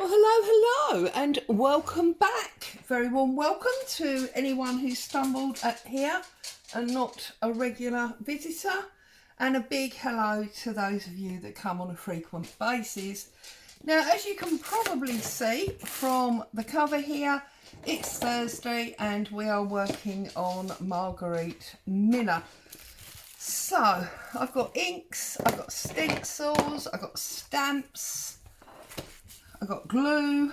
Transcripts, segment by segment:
Well, hello, and welcome back. Very warm welcome to anyone who's stumbled at here and not a regular visitor, and a big hello to those of you that come on a frequent basis. Now, as you can probably see from the cover here, it's Thursday and we are working on Marguerite Miller. So, I've got inks, I've got stencils, I've got stamps, I've got glue,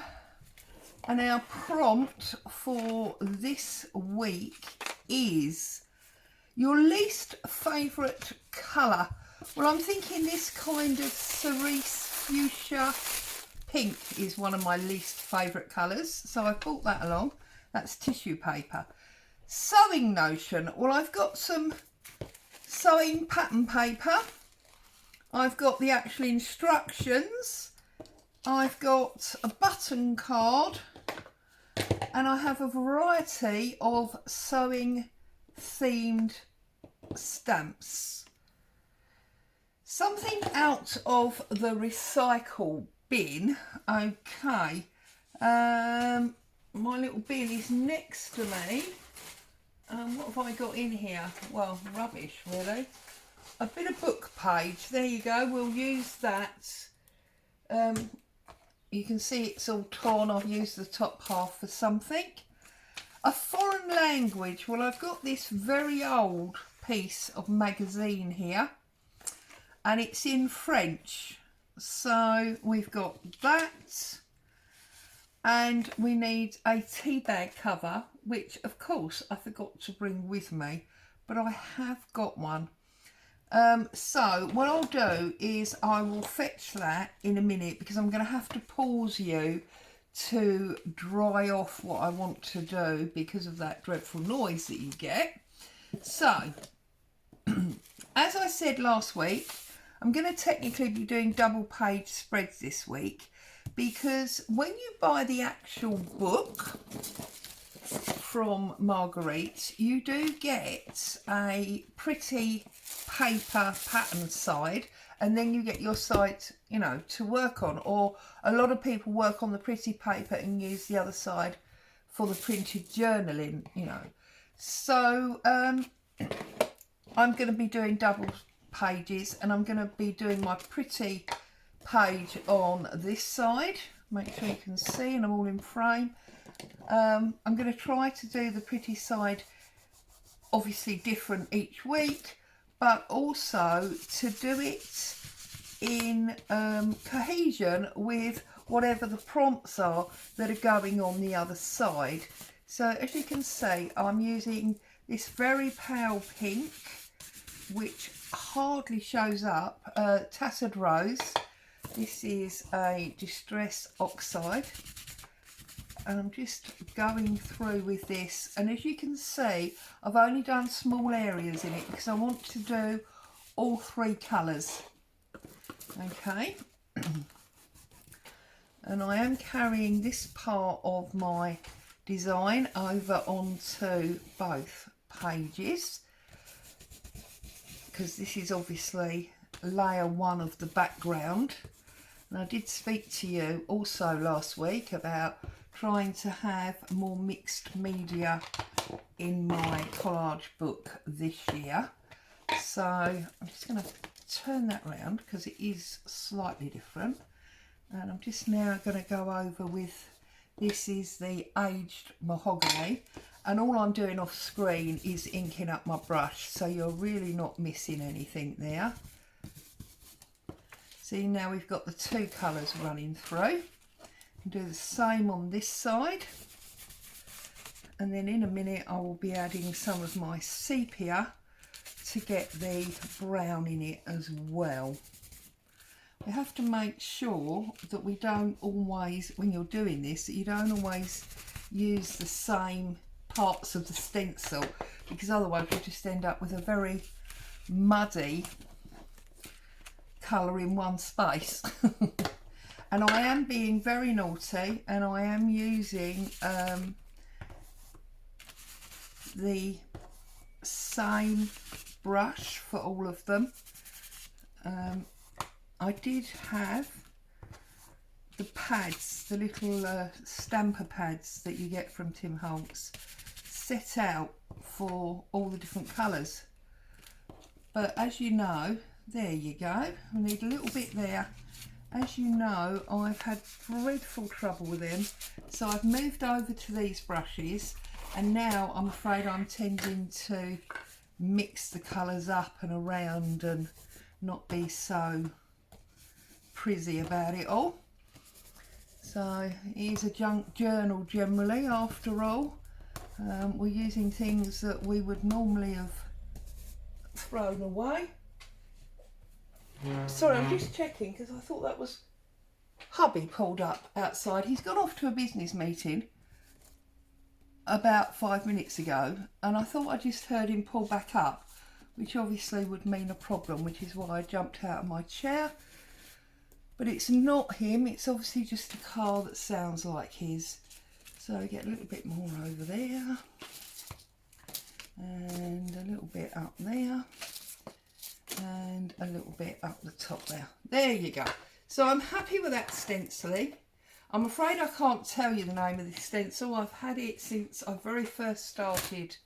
and our prompt for this week is your least favourite colour. Well, I'm thinking this kind of cerise fuchsia pink is one of my least favourite colours, so I brought that along. That's tissue paper. Sewing notion. Well, I've got some sewing pattern paper. I've got the actual instructions. I've got a button card, and I have a variety of sewing themed stamps. Something out of the recycle bin. Okay, my little bin is next to me. What have I got in here? Well, rubbish really. A bit of book page, there you go, we'll use that. You can see it's all torn. I've used the top half for something. A foreign language. Well, I've got this very old piece of magazine here, and it's in French. So we've got that, and we need a tea bag cover, which of course I forgot to bring with me, but I have got one. So what I'll do is I will fetch that in a minute, because I'm going to have to pause you to dry off what I want to do because of that dreadful noise that you get. So, as I said last week, I'm going to technically be doing double page spreads this week, because when you buy the actual book from Marguerite, you do get a pretty paper pattern side, and then you get your side, you know, to work on. Or a lot of people work on the pretty paper and use the other side for the printed journaling, you know. So I'm going to be doing double pages, and I'm going to be doing my pretty page on this side. Make sure you can see, and I'm all in frame. I'm going to try to do the pretty side obviously different each week, but also to do it in cohesion with whatever the prompts are that are going on the other side. So as you can see, I'm using this very pale pink, which hardly shows up, Tattered Rose. This is a Distress Oxide, and I'm just going through with this, and as you can see, I've only done small areas in it because I want to do all three colours. Okay, and I am carrying this part of my design over onto both pages, because this is obviously layer one of the background. And I did speak to you also last week about trying to have more mixed media in my collage book this year. So I'm just going to turn that round because it is slightly different. And I'm just now going to go over with, this is the aged mahogany, and all I'm doing off screen is inking up my brush, so you're really not missing anything there. See, now we've got the two colours running through. Do the same on this side, and then in a minute I will be adding some of my sepia to get the brown in it as well. We have to make sure that we don't always, when you're doing this, that you don't always use the same parts of the stencil, because otherwise you just end up with a very muddy colour in one space. And I am being very naughty, and I am using the same brush for all of them. I did have the pads, the little stamper pads that you get from Tim Holtz, set out for all the different colours. But as you know, there you go, I need a little bit there. As you know, I've had dreadful trouble with them, so I've moved over to these brushes, and now I'm afraid I'm tending to mix the colours up and around and not be so prizzy about it all. So here's a junk journal generally, after all. We're using things that we would normally have thrown away. Sorry, I'm just checking because I thought that was hubby pulled up outside. He's gone off to a business meeting about 5 minutes ago, and I thought I just heard him pull back up, which obviously would mean a problem, which is why I jumped out of my chair. But it's not him, it's obviously just a car that sounds like his. So get a little bit more over there, and a little bit up there, and a little bit up the top there. There you go. So I'm happy with that stenciling. I'm afraid I can't tell you the name of this stencil. I've had it since I very first started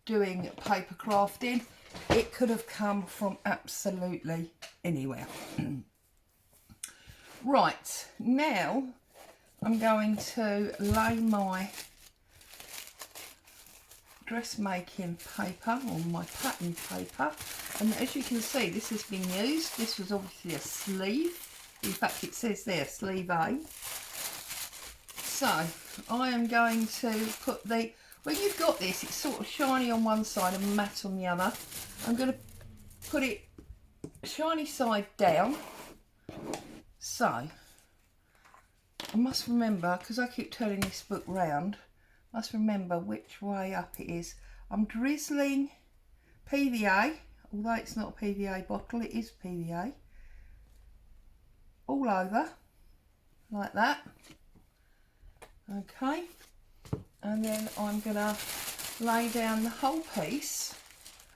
doing paper crafting. It could have come from absolutely anywhere. Right, now I'm going to lay my dressmaking paper on my pattern paper, and as you can see, this has been used. This was obviously a sleeve. In fact, it says there sleeve A. So I am going to put the, when you've got this, it's sort of shiny on one side and matte on the other. I'm going to put it shiny side down. So I must remember, because I keep turning this book round, must remember which way up it is. I'm drizzling PVA, although it's not a PVA bottle, it is PVA, all over like that. Okay, and then I'm going to lay down the whole piece,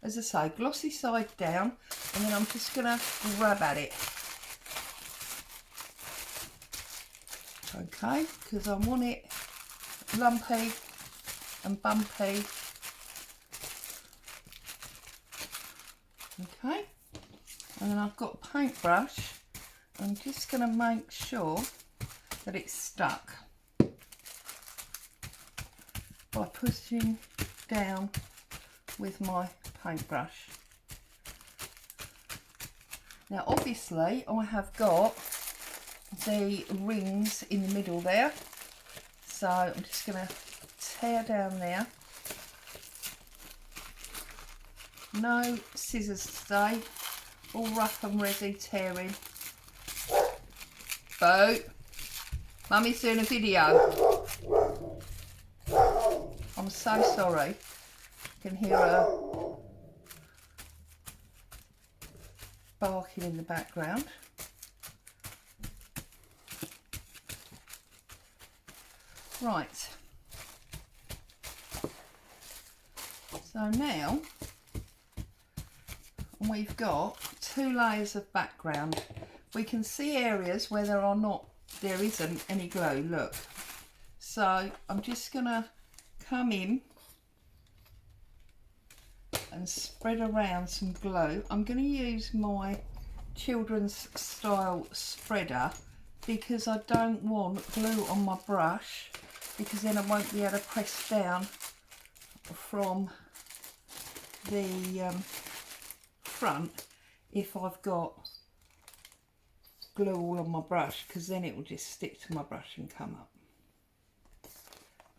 as I say, glossy side down, and then I'm just going to grab at it. Okay, because I want it lumpy and bumpy. Okay, and then I've got a paintbrush. I'm just going to make sure that it's stuck by pushing down with my paintbrush. Now obviously I have got the rings in the middle there, so I'm just going to tear down there. No scissors today, all rough and ready tearing. Bo, Mummy's doing a video. I'm so sorry. You can hear her barking in the background. Right. So now we've got 2 layers of background. We can see areas where there isn't any glue, look. So I'm just gonna come in and spread around some glue. I'm going to use my children's style spreader because I don't want glue on my brush, because then I won't be able to press down from the front if I've got glue all on my brush, because then it will just stick to my brush and come up.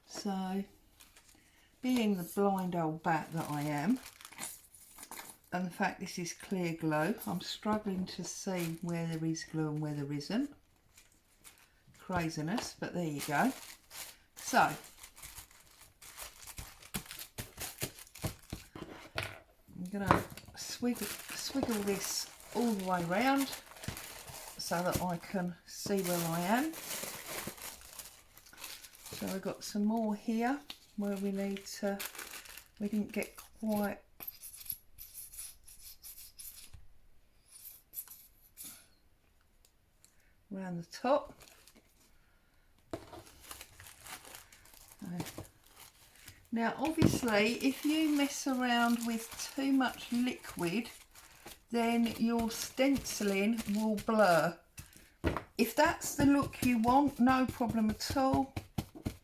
So, being the blind old bat that I am, and the fact this is clear glue, I'm struggling to see where there is glue and where there isn't. Craziness, but there you go. So, I'm going to swiggle this all the way round so that I can see where I am. So I've got some more here where we didn't get quite around the top. Now obviously if you mess around with too much liquid, then your stenciling will blur. If that's the look you want, no problem at all.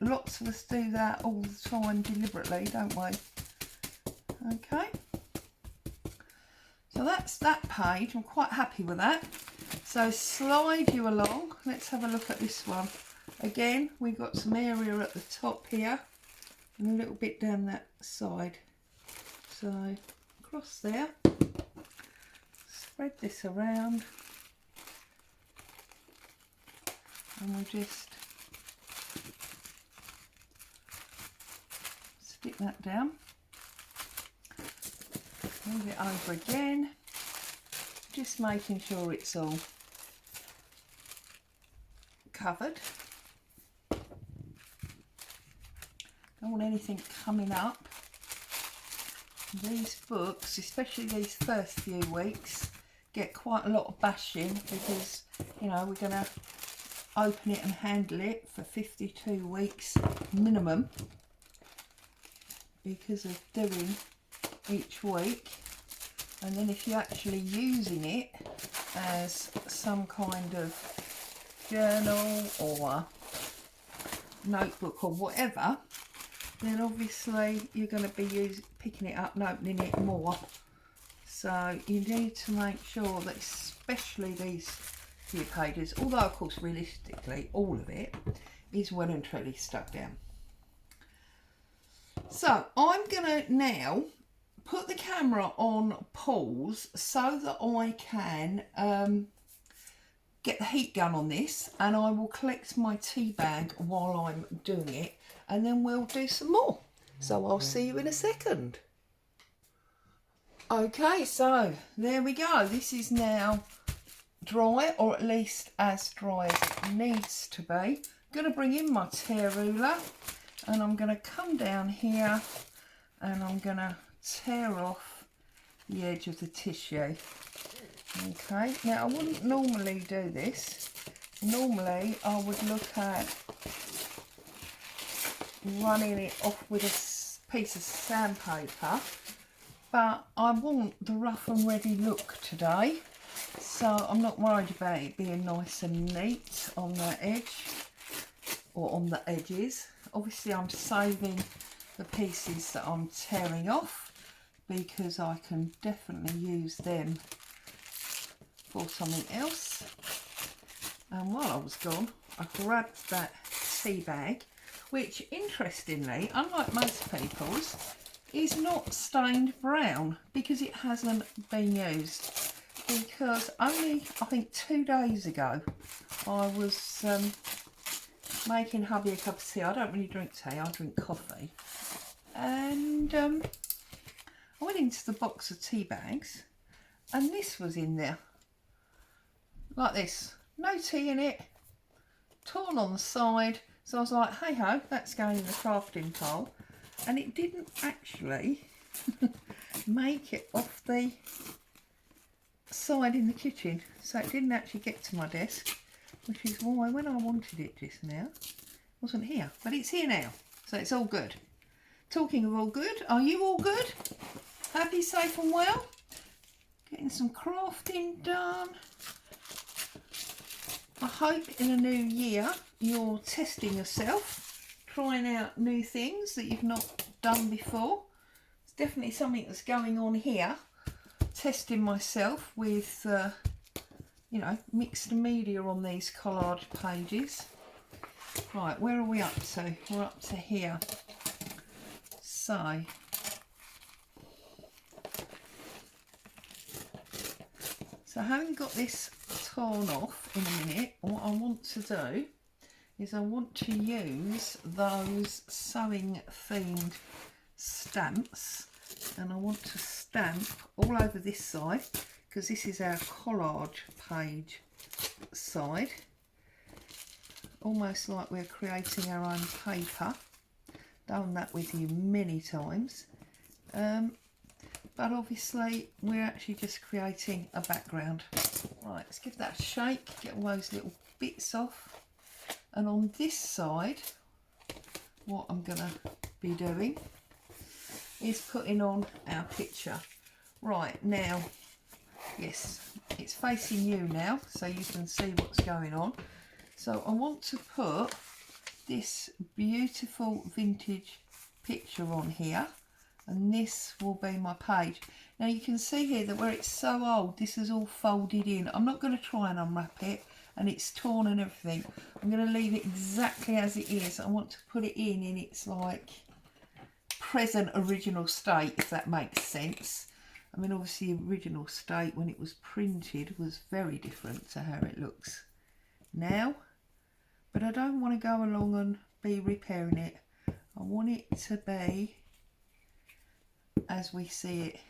Lots of us do that all the time deliberately, don't we? Okay, so that's that page. I'm quite happy with that. So slide you along. Let's have a look at this one. Again, we've got some area at the top here and a little bit down that side. So across there, spread this around, and we'll just stick that down. Move it over again, just making sure it's all covered. Don't want anything coming up. These books, especially these first few weeks, get quite a lot of bashing because, you know, we're going to open it and handle it for 52 weeks minimum because of doing each week. And then if you're actually using it as some kind of journal or notebook or whatever, then obviously you're going to be picking it up and opening it more. So you need to make sure that especially these few pages, although of course realistically all of it is well and truly stuck down. So I'm going to now put the camera on pause so that I can get the heat gun on this, and I will collect my tea bag while I'm doing it, and then we'll do some more. So I'll see you in a second. Okay, so there we go. This is now dry, or at least as dry as it needs to be. I'm going to bring in my tear ruler and I'm going to come down here and I'm going to tear off the edge of the tissue. Okay, now I wouldn't normally do this. Normally I would look at running it off with a piece of sandpaper, but I want the rough and ready look today, so I'm not worried about it being nice and neat on the edge or on the edges. Obviously I'm saving the pieces that I'm tearing off because I can definitely use them for something else. And while I was gone, I grabbed that tea bag, which interestingly, unlike most people's, is not stained brown because it hasn't been used. Because only, I think 2 days ago, I was making hubby a cup of tea. I don't really drink tea, I drink coffee. And I went into the box of tea bags and this was in there. Like this. No tea in it. Torn on the side. So I was like, hey ho, that's going in the crafting pile. And it didn't actually make it off the side in the kitchen. So it didn't actually get to my desk. Which is why when I wanted it just now, it wasn't here. But it's here now. So it's all good. Talking of all good, are you all good? Happy, safe and well? Getting some crafting done. I hope in a new year you're testing yourself, trying out new things that you've not done before. It's definitely something that's going on here. Testing myself with, you know, mixed media on these collage pages. Right, where are we up to? We're up to here. So, having got this torn off in a minute, what I want to do is I want to use those sewing themed stamps, and I want to stamp all over this side because this is our collage page side, almost like we're creating our own paper. Done that with you many times, but obviously we're actually just creating a background. Right, let's give that a shake, get all those little bits off. And on this side, what I'm going to be doing is putting on our picture. Right, now, yes, it's facing you now, so you can see what's going on. So I want to put this beautiful vintage picture on here, and this will be my page. Now you can see here that where it's so old, this is all folded in. I'm not going to try and unwrap it, and it's torn and everything. I'm going to leave it exactly as it is. I want to put it in its like present original state, if that makes sense. I mean, obviously the original state when it was printed was very different to how it looks now, but I don't want to go along and be repairing it. I want it to be as we see it,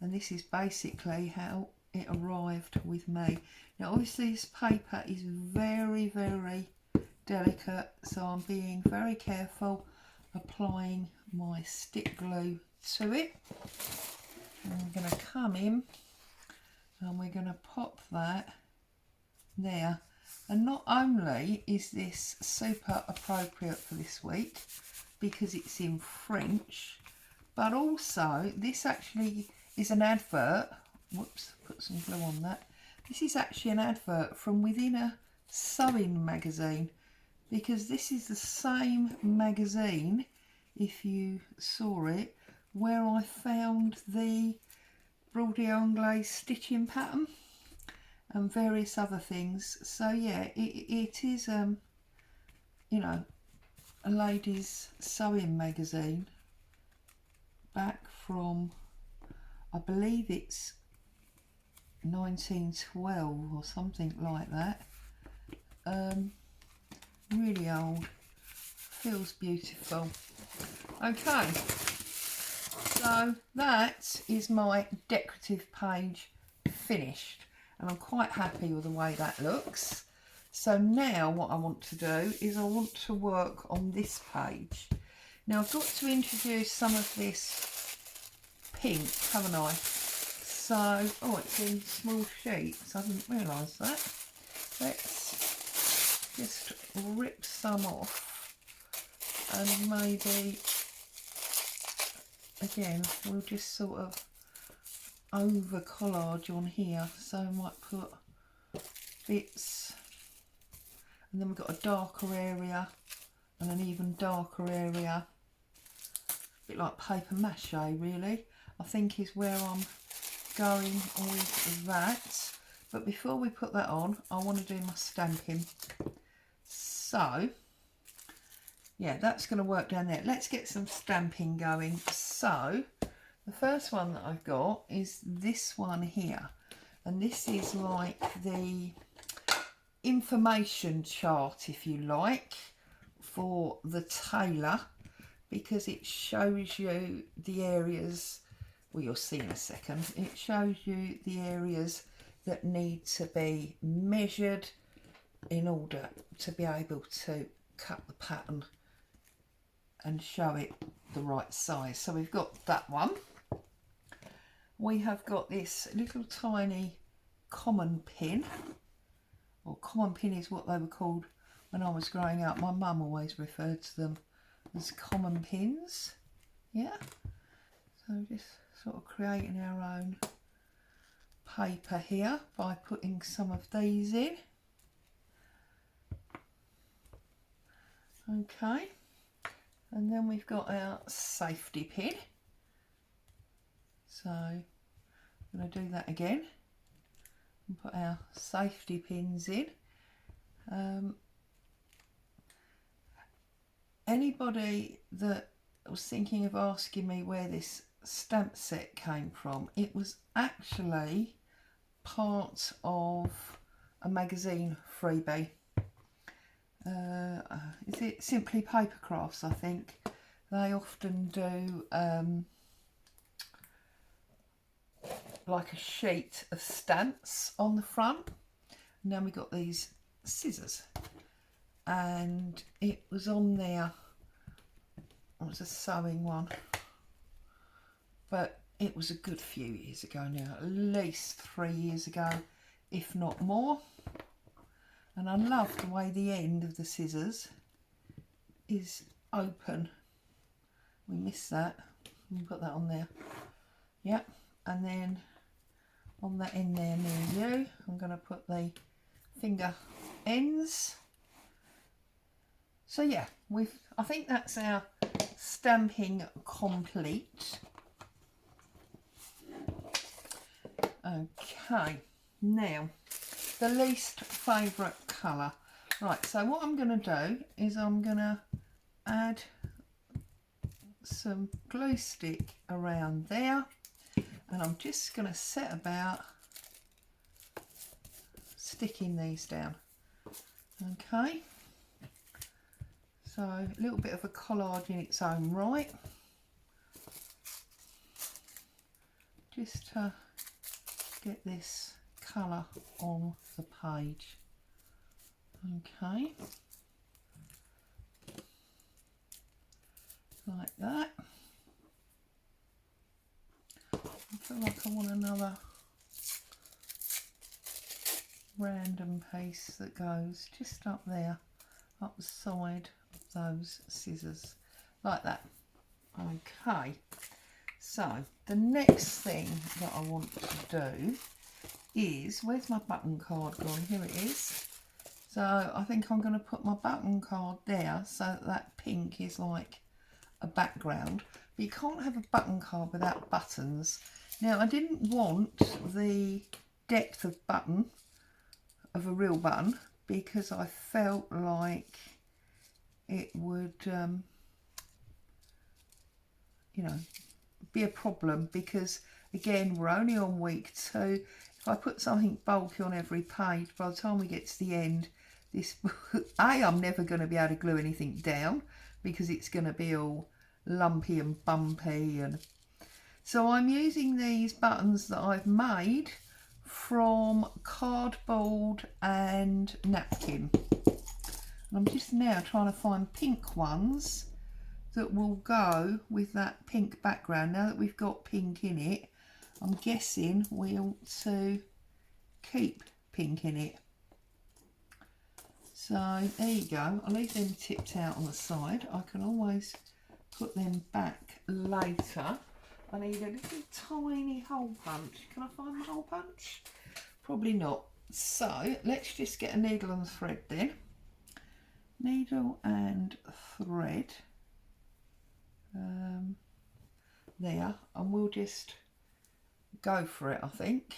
and this is basically how it arrived with me. Now obviously this paper is very, very delicate, so I'm being very careful applying my stick glue to it. And I'm going to come in and we're going to pop that there. And not only is this super appropriate for this week because it's in French, but also this actually is an advert. Whoops, put some glue on that. This is actually an advert from within a sewing magazine, because this is the same magazine, if you saw it, where I found the Broderie Anglaise stitching pattern and various other things. So yeah, it is you know, a ladies sewing magazine back from, I believe it's 1912 or something like that. Really old, feels beautiful. Okay, so that is my decorative page finished, and I'm quite happy with the way that looks. So now what I want to do is I want to work on this page. Now I've got to introduce some of this pink, haven't I? So, oh, it's in small sheets, I didn't realise that. Let's just rip some off, and maybe again we'll just sort of over collage on here. So I might put bits, and then we've got a darker area and an even darker area, a bit like paper mache really, I think is where I'm going with that. But before we put that on, I want to do my stamping. So yeah, that's going to work down there. Let's get some stamping going. So the first one that I've got is this one here, and this is like the information chart, if you like, for the tailor, because it shows you the areas, well, you'll see in a second, it shows you the areas that need to be measured in order to be able to cut the pattern and show it the right size. So we've got that one. We have got this little tiny common pin, or common pin is what they were called when I was growing up. My mum always referred to them as common pins. Yeah, so just sort of creating our own paper here by putting some of these in. Okay, and then we've got our safety pin. So I'm going to do that again and put our safety pins in. Anybody that was thinking of asking me where this stamp set came from, it was actually part of a magazine freebie. Is it Simply Paper Crafts, I think? They often do like a sheet of stamps on the front, and then we got these scissors, and it was on there. It was a sewing one, but it was a good few years ago now, at least 3 years ago, if not more. And I love the way the end of the scissors is open. We missed that. We put that on there. Yep. And then on that end there near you, I'm going to put the finger ends. So yeah, I think that's our stamping complete. Okay, now the least favourite colour. Right, so what I'm going to do is I'm going to add some glue stick around there, and I'm just going to set about sticking these down. Okay, so a little bit of a collage in its own right, just to get this colour on the page. Okay, like that. I feel like I want another random piece that goes just up there, up the side of those scissors, like that. Okay, so the next thing that I want to do is, where's my button card gone? Here it is. So I think I'm going to put my button card there so that that pink is like a background. But you can't have a button card without buttons. Now, I didn't want the depth of button of a real button because I felt like it would, you know, be a problem, because again, we're only on week 2. If I put something bulky on every page, by the time we get to the end, this I'm never going to be able to glue anything down because it's going to be all lumpy and bumpy. And so I'm using these buttons that I've made from cardboard and napkin, and I'm just now trying to find pink ones that will go with that pink background. Now that we've got pink in it, I'm guessing we ought to keep pink in it. So there you go. I'll leave them tipped out on the side. I can always put them back later. I need a little tiny hole punch. Can I find my hole punch? Probably not. So let's just get a needle and thread then. Needle and thread. There, and we'll just go for it, I think.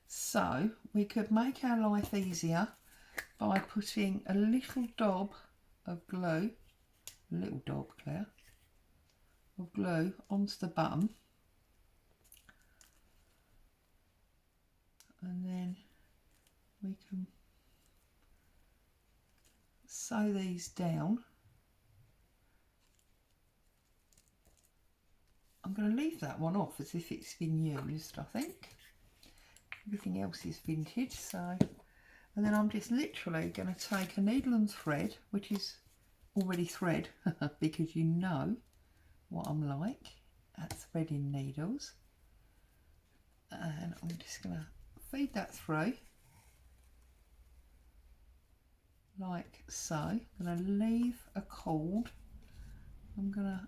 So we could make our life easier by putting a little daub of glue, a little daub, Claire, of glue onto the button, and then we can sew these down. I'm going to leave that one off as if it's been used, I think. Everything else is vintage, so... And then I'm just literally going to take a needle and thread, which is already thread, because you know what I'm like at threading needles. And I'm just going to feed that through, like so. I'm going to leave a cord. I'm going to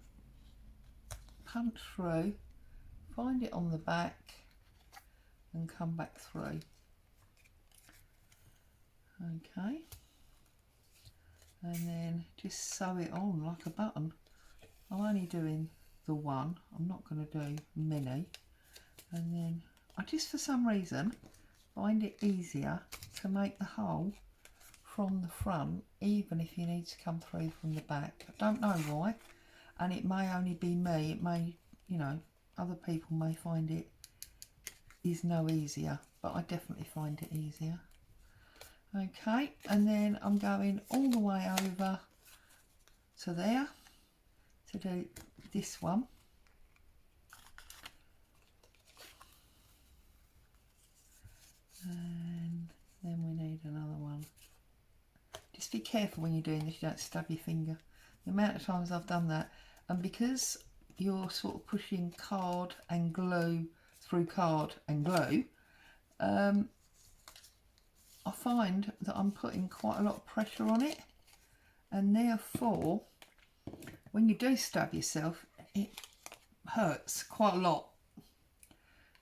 punch through, find it on the back, and come back through. Okay, and then just sew it on like a button. I'm only doing the one, I'm not going to do many. And then I just, for some reason, find it easier to make the hole from the front, even if you need to come through from the back. I don't know why, and it may only be me. It may, you know, other people may find it is no easier, but I definitely find it easier. Okay, and then I'm going all the way over to there to do this one. And then we need another one. Just be careful when you're doing this, you don't stab your finger. The amount of times I've done that, and because you're sort of pushing card and glue through card and glue, I find that I'm putting quite a lot of pressure on it, and therefore when you do stab yourself it hurts quite a lot.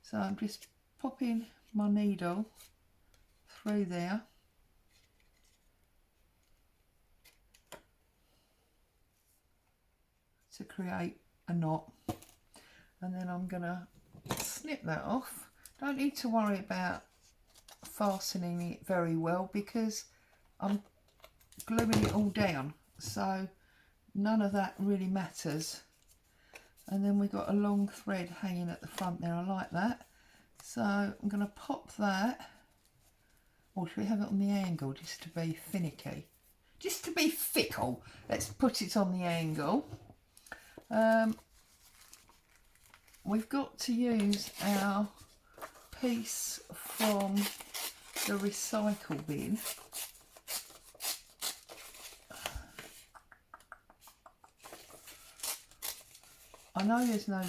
So I'm just popping my needle through there to create a knot, and then I'm going to snip that off. Don't need to worry about fastening it very well because I'm gluing it all down, so none of that really matters. And then we've got a long thread hanging at the front there. I like that, so I'm going to pop that, or should we have it on the angle just to be finicky, just to be fickle? Let's put it on the angle. We've got to use our piece from the recycle bin. I know there's no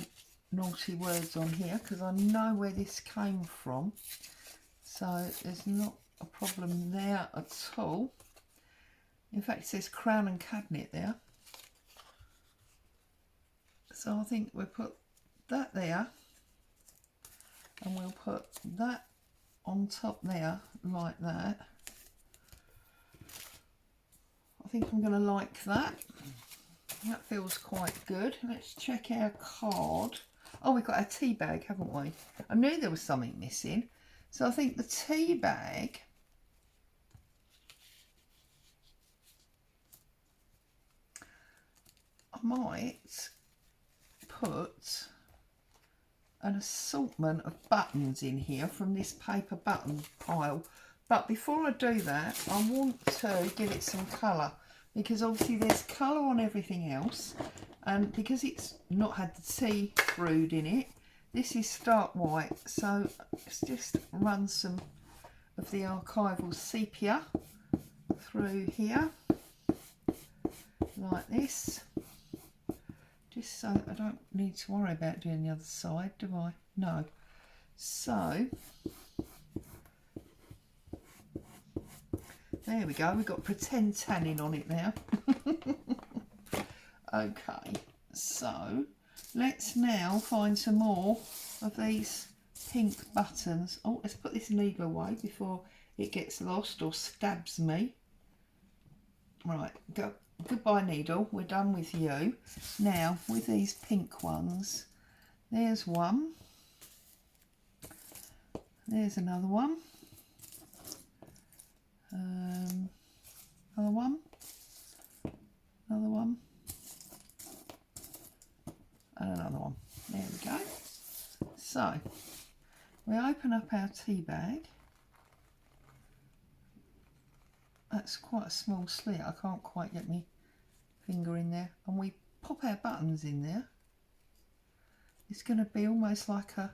naughty words on here because I know where this came from, so there's not a problem there at all. In fact, it says crown and cabinet there. So I think we'll put that there, and we'll put that on top there like that. I think I'm going to like that. That feels quite good. Let's check our card. Oh, we've got our tea bag, haven't we? I knew there was something missing. So I think the tea bag, I might put an assortment of buttons in here from this paper button pile. But before I do that, I want to give it some colour, because obviously there's colour on everything else, and because it's not had the tea brewed in it, this is stark white. So let's just run some of the archival sepia through here like this, just so I don't need to worry about doing the other side, do I? No. So there we go, we've got pretend tanning on it now. Okay, so let's now find some more of these pink buttons. Oh, let's put this needle away before it gets lost or stabs me. Right, go. Goodbye needle, we're done with you. Now with these pink ones, there's one, there's another one, another one, another one, and another one. There we go. So we open up our tea bag. That's quite a small slit, I can't quite get my finger in there, and we pop our buttons in there. It's going to be almost like a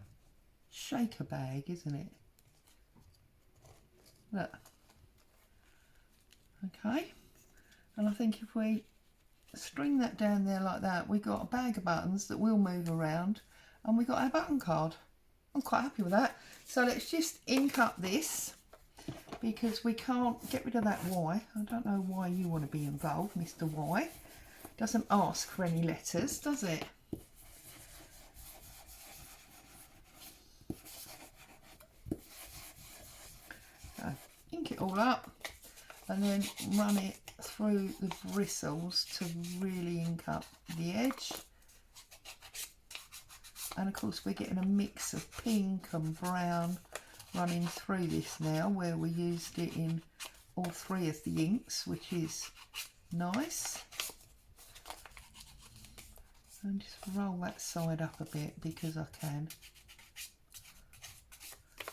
shaker bag, isn't it? Look. Okay, and I think if we string that down there like that, we've got a bag of buttons that will move around, and we've got our button card. I'm quite happy with that. So let's just ink up this, because we can't get rid of that Y. I don't know why you want to be involved, Mr. Y. Doesn't ask for any letters, does it? So, ink it all up and then run it through the bristles to really ink up the edge. And of course we're getting a mix of pink and brown running through this now, where we used it in all three of the inks, which is nice. And just roll that side up a bit because I can.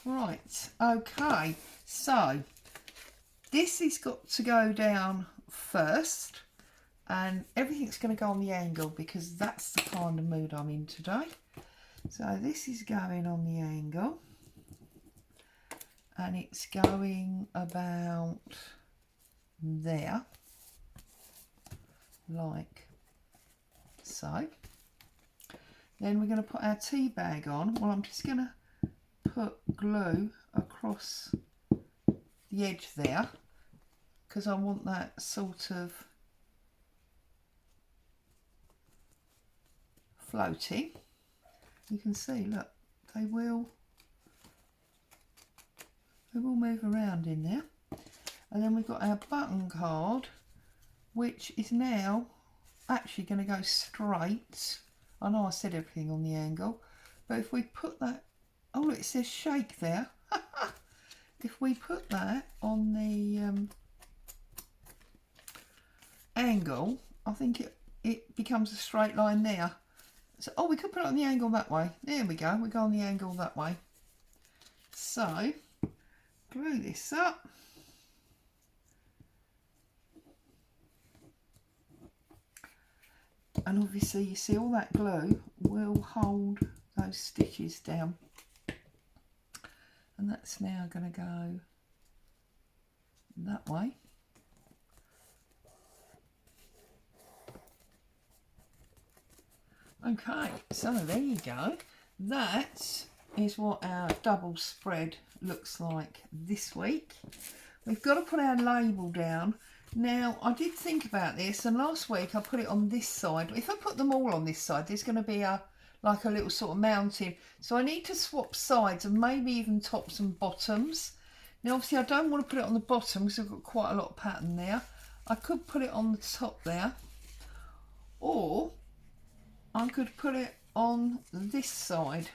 Right, okay, so this has got to go down first, and everything's going to go on the angle because that's the kind of mood I'm in today. So this is going on the angle, and it's going about there, like so. Then we're going to put our tea bag on. Well, I'm just going to put glue across the edge there because I want that sort of floating. You can see, look, they will move around in there. And then we've got our button card, which is now actually going to go straight. I know I said everything on the angle, but if we put that, oh look, it says shake there. If we put that on the angle, I think it becomes a straight line there. So, oh, we could put it on the angle that way. There we go, we go on the angle that way. So, glue this up. And obviously you see all that glue will hold those stitches down. And that's now going to go that way. Okay, so there you go. That is what our double spread looks like this week. We've got to put our label down. Now, I did think about this, and last week I put it on this side. If I put them all on this side, there's going to be like a little sort of mountain. So I need to swap sides and maybe even tops and bottoms. Now, obviously, I don't want to put it on the bottom because I've got quite a lot of pattern there. I could put it on the top there, or I could put it on this side.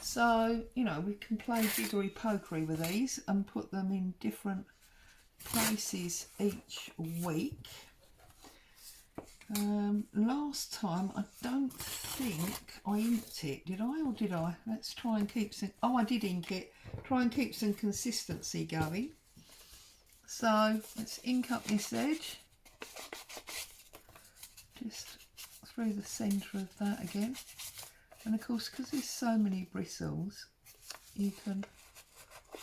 So, you know, we can play jiggery-pokery with these and put them in different places each week. Last time I don't think I inked it, did I, or did I? Let's try and keep some, oh, I did ink it. Try and keep some consistency going. So let's ink up this edge just through the centre of that again. And of course, because there's so many bristles, you can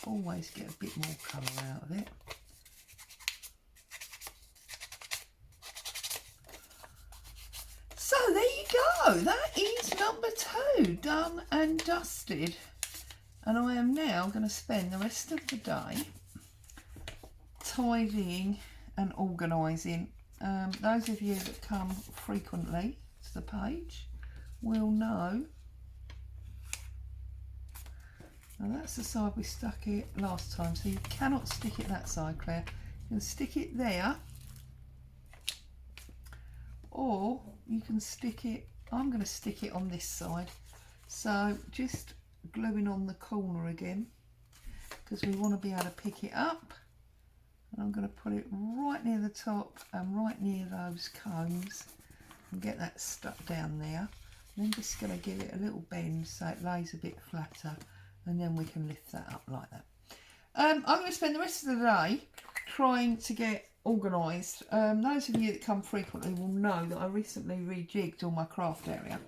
always get a bit more colour out of it. So there you go, that is number 2 done and dusted. And I am now going to spend the rest of the day tidying and organising. Those of you that come frequently to the page will know. Now that's the side we stuck it last time, so you cannot stick it that side, Claire. You can stick it there, or you can stick it, I'm going to stick it on this side. So just gluing on the corner again, because we want to be able to pick it up. And I'm going to put it right near the top and right near those combs and get that stuck down there. And then just going to give it a little bend so it lays a bit flatter, and then we can lift that up like that. I'm going to spend the rest of the day trying to get organised. Those of you that come frequently will know that I recently rejigged all my craft area,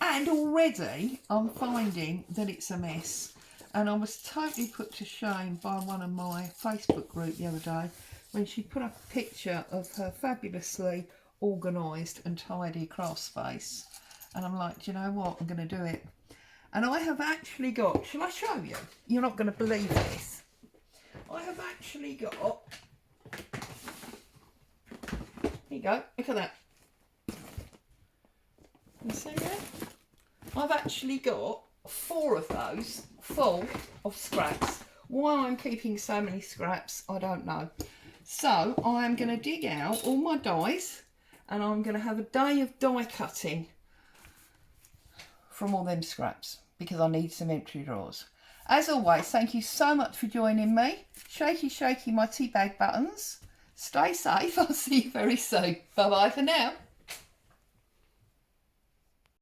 and already I'm finding that it's a mess. And I was totally put to shame by one of my Facebook group the other day when she put up a picture of her fabulously organised and tidy craft space. And I'm like, do you know what? I'm going to do it. And I have actually got, shall I show you? You're not going to believe this. I have actually got, here you go, look at that. You see that? I've actually got 4 of those full of scraps. Why I'm keeping so many scraps, I don't know. So I am going to dig out all my dies, and I'm going to have a day of die cutting from all them scraps, because I need some empty drawers. As always, thank you so much for joining me. Shaky, shaky my tea bag buttons. Stay safe. I'll see you very soon. Bye bye for now.